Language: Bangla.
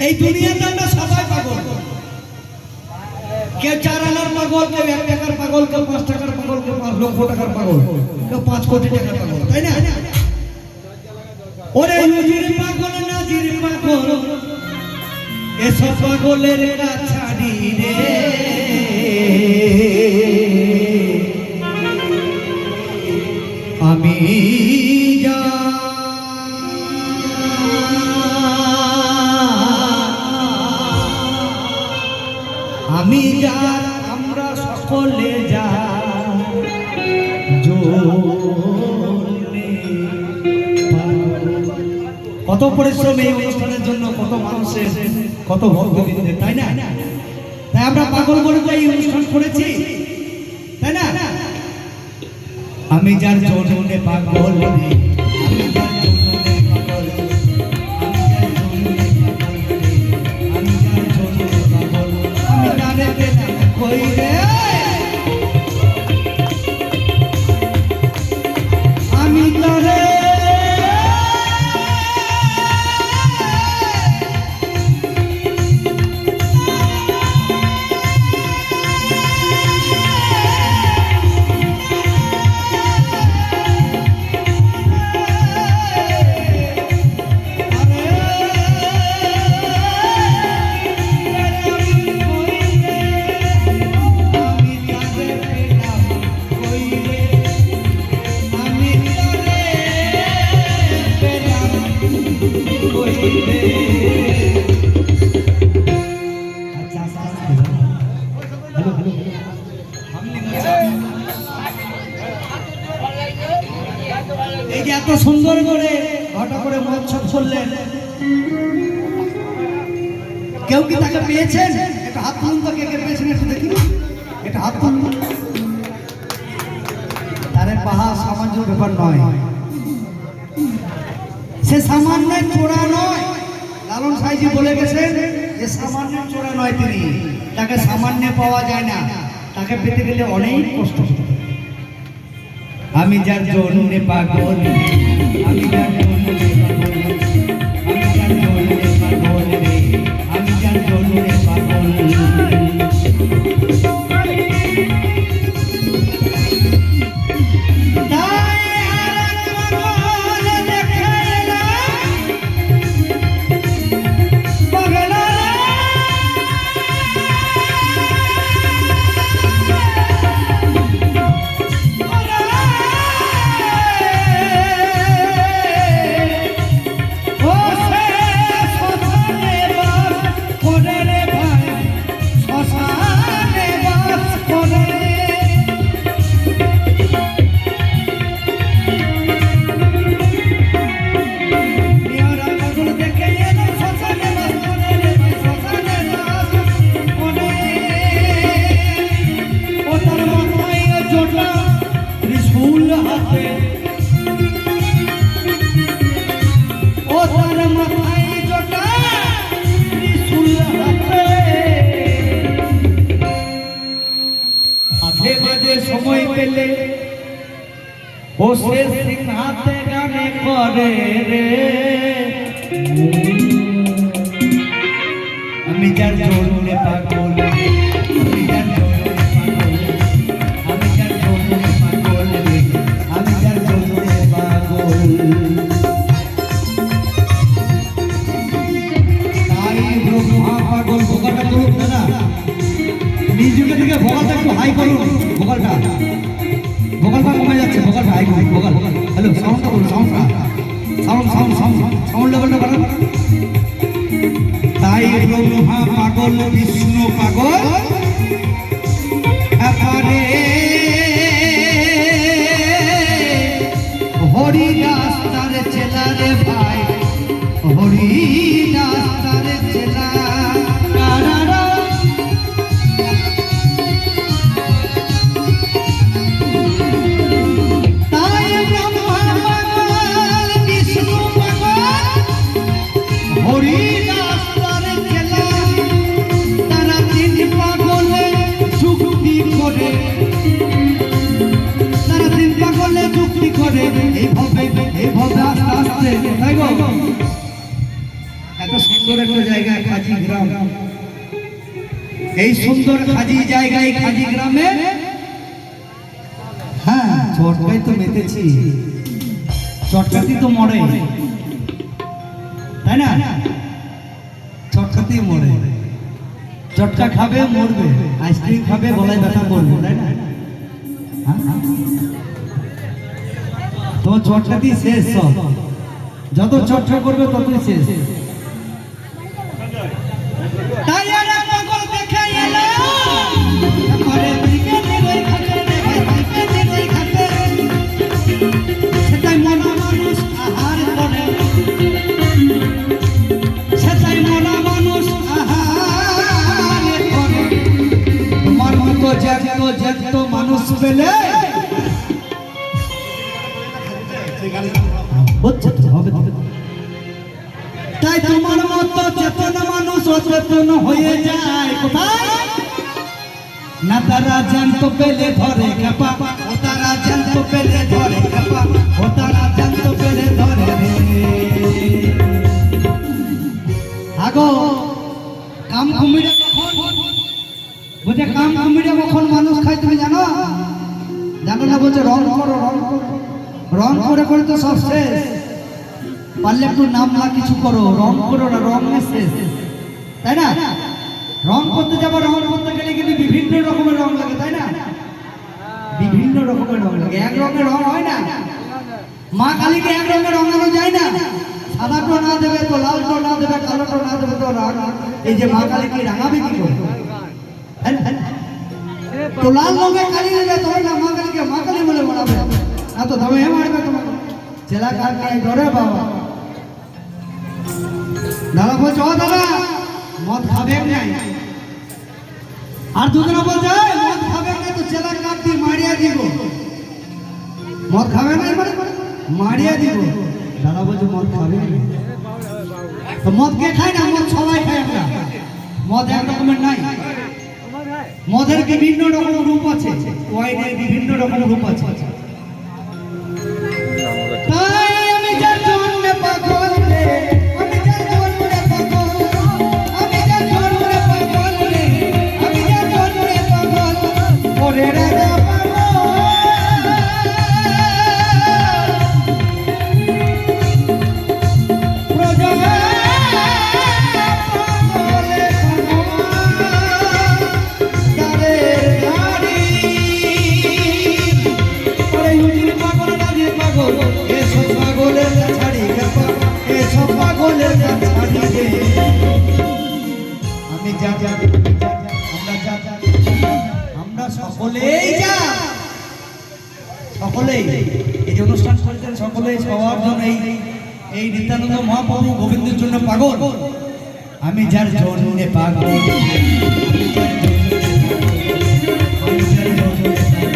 এই দুনিয়াতে আমরা সবাই পাগল, কেউ 4 আনার পাগল, কেউ 1 টাকার পাগল, কেউ 5 টাকার পাগল, কেউ 5 লক্ষ টাকার পাগল, কেউ 5 কোটি টাকার পাগল, তাই না? ওরে হুজুর পাগল নাজির পাগল, এসব পাগলের কাছাড়ি রে আমি আমি যার আমরা সকলে যা কত পরিশ্রম এই অনুষ্ঠানের জন্য, কত মানুষের, কত ভক্তবৃন্দের, তাই না? তাই আমরা পাগল বলে এই অনুষ্ঠান করেছি, তাই না? আমি যার জন্য পাগল রে, আমি যার জন্য পাগল, আমি যার জন্য পাগল, আমি জানে পেলাম কই রে, আমি তারে এই যে এত সুন্দর করে ঘটা করে মহোৎসব করলেন, কেউ কি তাকে পেয়েছেন? একটা হাত তুলুন তো, কে কে পেয়েছেন একটু দেখি, একটা হাত তুলুন। তারে পাহাড় সামান্য ব্যাপার নয়, সে সামান্য চোরা নয়। লালন সাইজি বলে গেছেন যে সামান্য চোরা নয় তিনি, তাকে সামান্য পাওয়া যায় না, তাকে পেতে গেলে অনেক কষ্ট হতে হয়। আমি যার জন্য পাগল, আমি যার জন্য পাগল, আমি যার জন্য পাগল রে, আমি যার জন্য পাগল। সময় পেলে ও সে সিংহাতে গানে করে রে, আমি যার জন্য পাগল, আমি যার জন্য পাগল, আমি যার জন্য পাগল রে, আমি যার জন্য পাগল। তাই ব্রহ্মা পাগল, ভোকালটা করুন দাদা, নিজেকে থেকে ভোকালটা একটু হাই করুন, ভোকালটা কমে যাচ্ছে, ভোকালটা হাই করুন, ভোকাল। হ্যালো, সাউন্ডটা করুন, সাউন্ড লেভেলটা বাড়ান। তাই ব্রহ্মা পাগল, বিষ্ণু পাগল, এপারে হরিদাস তার চেলা রে ভাই, হরিদাস তার চেলা। এইভাবে আস্তে আসছে তাই গো এত সুন্দর একটা জায়গা খাজি গ্রাম এই সুন্দর খাজি জায়গায় খাজি গ্রামে হ্যাঁ চটকাই তো মেতেছি চটকাতি তো মরে তাই না চটকাতি মরে চটকা খাবে মরবে আইসক্রিম খাবে গলায় ব্যথা করবে তাই না তোমার চটকাতি শেষ সব যত চটকা করবে ততই শেষ তাই আর পাগল দেখে এলো করে দিকে দিকে খাতে দিকে দিকে খাতে সেটাই মন মানুষ আহার করে সেটাই মন মানুষ আহার করে তোমার মতো জ্যান্ত মানুষ পেলে তাই তোমার মতো চেতন মানুষ অচেতন হয়ে যায় কোথায় না তারা জ্যান্ত পেলে ধরে খেপা ও তারা জ্যান্ত পেলে ধরে খেপা ও তারা জ্যান্ত পেলে ধরে আগো কাম কুমিরে কখন বুঝে কাম কুমিরে কখন মানুষ খায় তুমি জানো জানো না বলছে রং করো রং করে করে তো সব শেষ পারলে একটু নাম না কিছু করো রং করো না রং শেষ তাই না রং করতে যাবো রং করতে গেলে কিন্তু বিভিন্ন রকমের রং লাগে তাই না বিভিন্ন রকমের রং লাগে এক রঙের রং হয় না মা কালীকে এক রঙের রঙানো যায় না সাদা টো না দেবে তো লাল টো না দেবে কালো টো না দেবে তো এই যে মা কালীকে রাঙাবে কি করে তো লাল রঙের কালী দেবে তবে না মা কালী বলে বানাবে না তো তবে মারবে তোমাকে চেলা কাল নিয়ে ধরে বাবা দাদা বলছে ও দাদা মদ খাবে নাই আর দুজনে বলছে মদ খাবে না তো চেলা কাল দিয়ে মারিয়া দিব মদ খাবে না মারিয়া দিব দাদা বলছে মদ খাবে তো মদ কে খায় না মদ সবাই খায় আমরা মদ এক রকমের নাই মদের বিভিন্ন রকম রূপ আছে ওয়াইনের বিভিন্ন রকম রূপ আছে তাই আমি যার জন্য পাগল রে আমি যার জন্য পাগল আমি যার জন্য পাগল রে আমি যার জন্য পাগল ওরে রাজা পাগল প্রজা পাগলে তারে গাড়ি ওরে হুজুর পাগল রাজে পাগল এসব পাগলের ছাড়ি কাপা এসব পাগলের ছাড়ি দে আমি যা আমরা সকলেই যা সকলেই এই যে অনুষ্ঠান করেছেন সকলেই সবার জন্য এই নিত্যানন্দ মহাপ্রভু গোবিন্দের জন্য পাগল আমি যার জন্য পাগল আমি যার জন্য